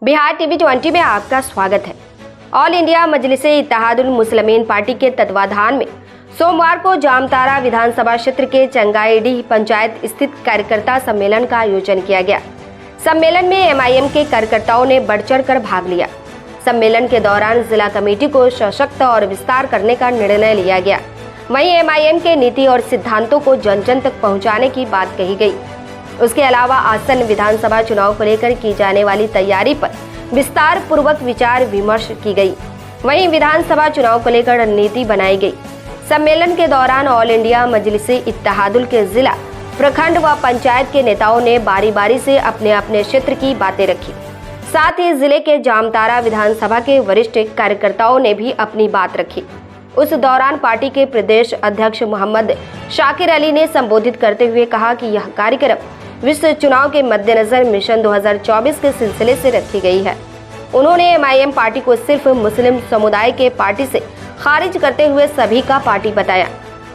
Bihar TV 20 में आपका स्वागत है। ऑल इंडिया मजलिस-ए-इत्तेहादुल मुस्लिमीन पार्टी के तत्वाधान में सोमवार को जामताड़ा विधानसभा क्षेत्र के चंगाईडीह पंचायत स्थित कार्यकर्ता सम्मेलन का आयोजन किया गया। सम्मेलन में एमआईएम के कार्यकर्ताओं ने बढ़ चढ़ कर भाग लिया। सम्मेलन के दौरान जिला कमेटी को सशक्त और विस्तार करने का निर्णय लिया गया। वहीं एमआईएम के नीति और सिद्धांतों को जन जन तक पहुंचाने की बात कही गई। उसके अलावा आसन्न विधानसभा चुनाव को लेकर की जाने वाली तैयारी पर विस्तार पूर्वक विचार विमर्श की गई। वहीं विधानसभा चुनाव को लेकर रणनीति बनाई गई। सम्मेलन के दौरान ऑल इंडिया मजलिस-ए-इत्तेहादुल के जिला, प्रखंड व पंचायत के नेताओं ने बारी बारी से अपने अपने क्षेत्र की बातें रखी। साथ ही जिले के जामताड़ा विधानसभा के वरिष्ठ कार्यकर्ताओं ने भी अपनी बात रखी। उस दौरान पार्टी के प्रदेश अध्यक्ष मोहम्मद शाकिर अली ने संबोधित करते हुए कहा कि यह कार्यक्रम विश्व चुनाव के मद्देनजर मिशन 2024 के सिलसिले से रखी गई है। उन्होंने एमआईएम पार्टी को सिर्फ मुस्लिम समुदाय के पार्टी से खारिज करते हुए सभी का पार्टी बताया।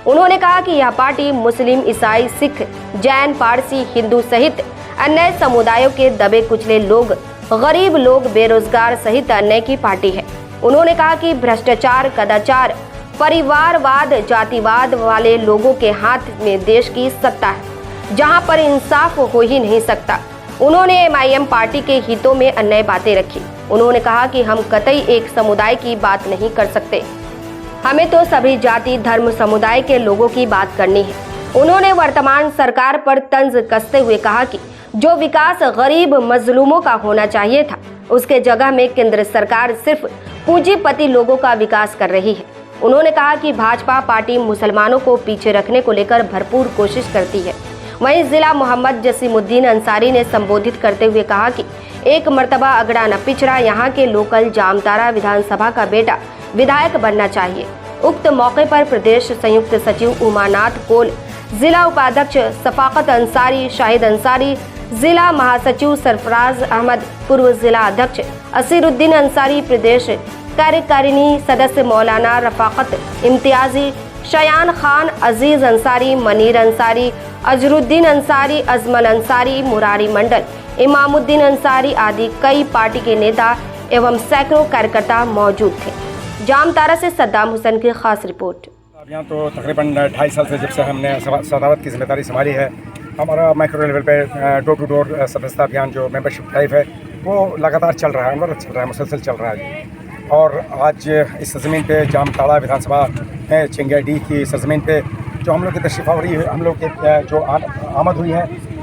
उन्होंने कहा कि यह पार्टी मुस्लिम, ईसाई, सिख, जैन, पारसी, हिंदू सहित अन्य समुदायों के दबे कुचले लोग, गरीब लोग, बेरोजगार सहित अन्य की पार्टी है। उन्होंने कहा कि भ्रष्टाचार, कदाचार, परिवारवाद, जातिवाद वाले लोगों के हाथ में देश की सत्ता है, जहां पर इंसाफ हो ही नहीं सकता। उन्होंने एमआईएम पार्टी के हितों में अन्य बातें रखी। उन्होंने कहा कि हम कतई एक समुदाय की बात नहीं कर सकते, हमें तो सभी जाति, धर्म, समुदाय के लोगों की बात करनी है। उन्होंने वर्तमान सरकार पर तंज कसते हुए कहा कि जो विकास गरीब मजलूमों का होना चाहिए था, उसके जगह में केंद्र सरकार सिर्फ पूंजीपति लोगों का विकास कर रही है। उन्होंने कहा कि भाजपा पार्टी मुसलमानों को पीछे रखने को लेकर भरपूर कोशिश करती है। वहीं जिला मोहम्मद जसीमुद्दीन अंसारी ने संबोधित करते हुए कहा कि एक मर्तबा अगड़ा न पिछड़ा, यहाँ के लोकल जामताड़ा विधानसभा का बेटा विधायक बनना चाहिए। उक्त मौके पर प्रदेश संयुक्त सचिव उमानाथ कोल, जिला उपाध्यक्ष सफाकत अंसारी, शाहिद अंसारी, जिला महासचिव सरफराज अहमद, पूर्व जिला अध्यक्ष असीरुद्दीन अंसारी, प्रदेश कार्यकारिणी सदस्य मौलाना रफाकत इम्तियाजी, शयान खान, अजीज अंसारी, मनीर अंसारी, अजरुद्दीन अंसारी, अजमल अंसारी, मुरारी मंडल, इमामुद्दीन अंसारी आदि कई पार्टी के नेता एवं सैकड़ों कार्यकर्ता मौजूद थे। जामताड़ा से सद्दाम हुसैन की खास रिपोर्ट। यहाँ तो तकरीबन 2.5 साल से जब से हमने सदावत की जिम्मेदारी संभाली है, हमारा माइक्रो लेवल पे डोर टू डोर सदस्यता अभियान जो मेंबरशिप ड्राइव है वो लगातार चल रहा है, चल रहा है, मुसलसल चल रहा है। और आज इस सरजमीन पे जामताड़ा विधानसभा है, चंगाईडीह की सरजमीन पे जो हम लोग की तशरीफ़ आवरी है, हम लोग के जो आमद हुई है,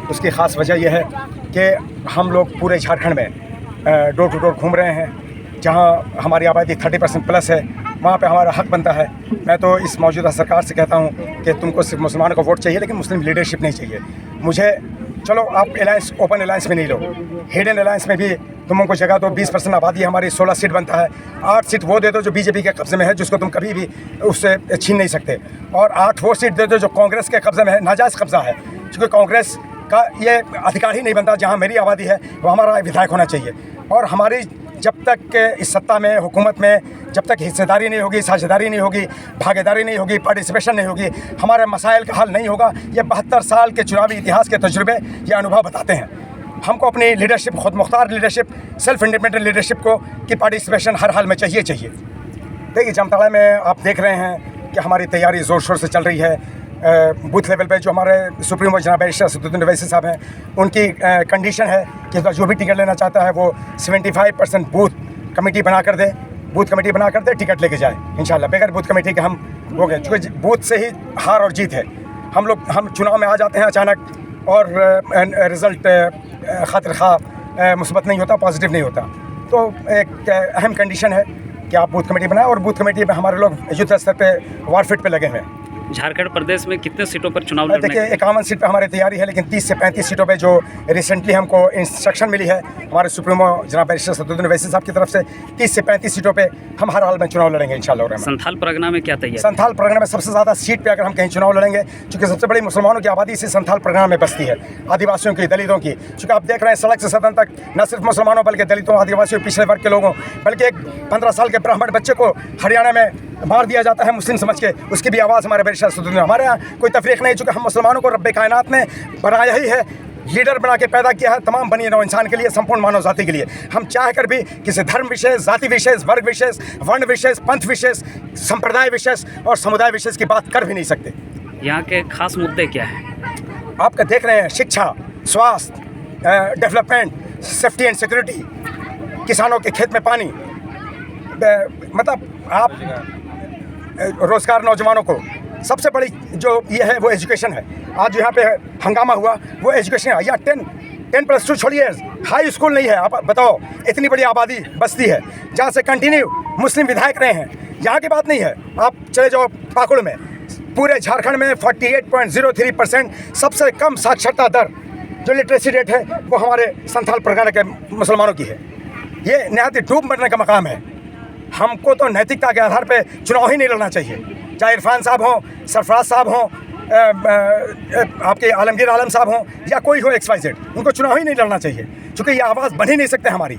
उसकी ख़ास वजह यह है कि हम लोग पूरे झारखंड में डोर टू डोर घूम रहे हैं। जहां हमारी आबादी 30% प्लस है, वहाँ पे हमारा हक बनता है। मैं तो इस मौजूदा सरकार से कहता हूँ कि तुमको सिर्फ मुसलमानों का वोट चाहिए, लेकिन मुस्लिम लीडरशिप नहीं चाहिए। मुझे चलो आप अलायंस, ओपन अलायंस में नहीं लो, हिडन अलायंस में भी तुमको जगह दो। 20% आबादी हमारी, 16 सीट बनता है। 8 सीट वो दे दो जो बीजेपी के कब्जे में है, जिसको तुम कभी भी उससे छीन नहीं सकते। और 8 वो सीट दे दो जो कांग्रेस के कब्जे में है, नाजायज़ कब्जा है, क्योंकि कांग्रेस का ये अधिकार ही नहीं बनता। जहाँ मेरी आबादी है वो हमारा विधायक होना चाहिए। और हमारी जब तक इस सत्ता में, हुकूमत में, जब तक हिस्सेदारी नहीं होगी, साझेदारी नहीं होगी, भागीदारी नहीं होगी, पार्टिसिपेशन नहीं होगी, हमारे मसाइल का हल नहीं होगा। ये 72 साल के चुनावी इतिहास के तजुर्बे, ये अनुभव बताते हैं। हमको अपनी लीडरशिप, खुद Mukhtar leadership, self independent leadership को की पार्टिसिपेशन हर हाल में चाहिए। देखिए जामताड़ा में आप देख रहे हैं कि हमारी तैयारी ज़ोर शोर से चल रही है। बूथ लेवल पे जो हमारे सुप्रीमो जनाब बैरिस्टर असदुद्दीन ओवैसी साहब हैं, उनकी कंडीशन है कि जो भी टिकट लेना चाहता है वो 75% बूथ कमेटी बना कर दे, टिकट लेके जाए। इंशाल्लाह बगैर बूथ कमेटी के हम हो गए, क्योंकि बूथ से ही हार और जीत है। हम चुनाव में आ जाते हैं अचानक और रिज़ल्ट खातिर खा मुस्बत नहीं होता, पॉजिटिव नहीं होता। तो एक अहम कंडीशन है कि आप बूथ कमेटी बनाएं, और बूथ कमेटी में हमारे लोग युद्ध स्तर पे वारफिट पे लगे हुए हैं। झारखंड प्रदेश में कितने सीटों पर चुनाव लड़ने? देखिए 51 सीट पर हमारी तैयारी है, लेकिन 30 से 35 सीटों पे जो रिसेंटली हमको इंस्ट्रक्शन मिली है हमारे सुप्रीमो जनाब बैरिस्टर असदुद्दीन ओवैसी साहब की तरफ से, 30 से 35 सीटों पे हम हर हाल में चुनाव लड़ेंगे इंशाल्लाह। संथाल परगना में क्या तैयारी? संथाल परगना में सबसे ज़्यादा सीट पे अगर हम कहीं चुनाव लड़ेंगे, क्योंकि सबसे बड़ी मुसलमानों की आबादी इसी संथाल परगना में बसती है, आदिवासियों की, दलितों की। चूँकि आप देख रहे हैं सड़क से सदन तक न सिर्फ मुसलमानों बल्कि दलितों, आदिवासियों, पिछड़े वर्ग के लोगों, बल्कि एक 15 साल के ब्राह्मण बच्चे को हरियाणा में मार दिया जाता है मुस्लिम समझ के, उसकी भी आवाज़ हमारे बैरिस्टर असदुद्दीन। हमारे यहाँ कोई तफरीक नहीं, चूँकि हम मुसलमानों को रब्बे कायनात ने बनाया ही है लीडर बना के पैदा किया है तमाम बनी नौ इंसान के लिए, संपूर्ण मानव जाति के लिए। हम चाह कर भी किसी धर्म विशेष, जाति विशेष, वर्ग विशेष, वर्ण विशेष, पंथ विशेष, संप्रदाय विशेष और समुदाय विशेष की बात कर भी नहीं सकते। यहाँ के खास मुद्दे क्या हैं? आपका देख रहे हैं शिक्षा, स्वास्थ्य, डेवलपमेंट, सेफ्टी एंड सिक्योरिटी, किसानों के खेत में पानी, मतलब आप रोज़गार नौजवानों को, सबसे बड़ी जो ये है वो एजुकेशन है। आज यहाँ पे हंगामा हुआ वो एजुकेशन है। या 10+2 छोड़िए, हाई स्कूल नहीं है। आप बताओ, इतनी बड़ी आबादी बस्ती है जहाँ से कंटिन्यू मुस्लिम विधायक रहे हैं, यहाँ की बात नहीं है। आप चले जाओ पाकुड़ में, पूरे झारखंड में 48.03% सबसे कम साक्षरता दर जो लिटरेसी रेट है वो हमारे संथाल परगना के मुसलमानों की है। ये नहायत डूब मरने का मकाम है। हमको तो नैतिकता के आधार पे चुनाव ही नहीं लड़ना चाहिए, चाहे इरफान साहब हों, सरफराज साहब हों, आपके आलमगीर आलम साहब हों या कोई हो XYZ, उनको चुनाव ही नहीं लड़ना चाहिए, क्योंकि ये आवाज़ बन ही नहीं सकते हमारी।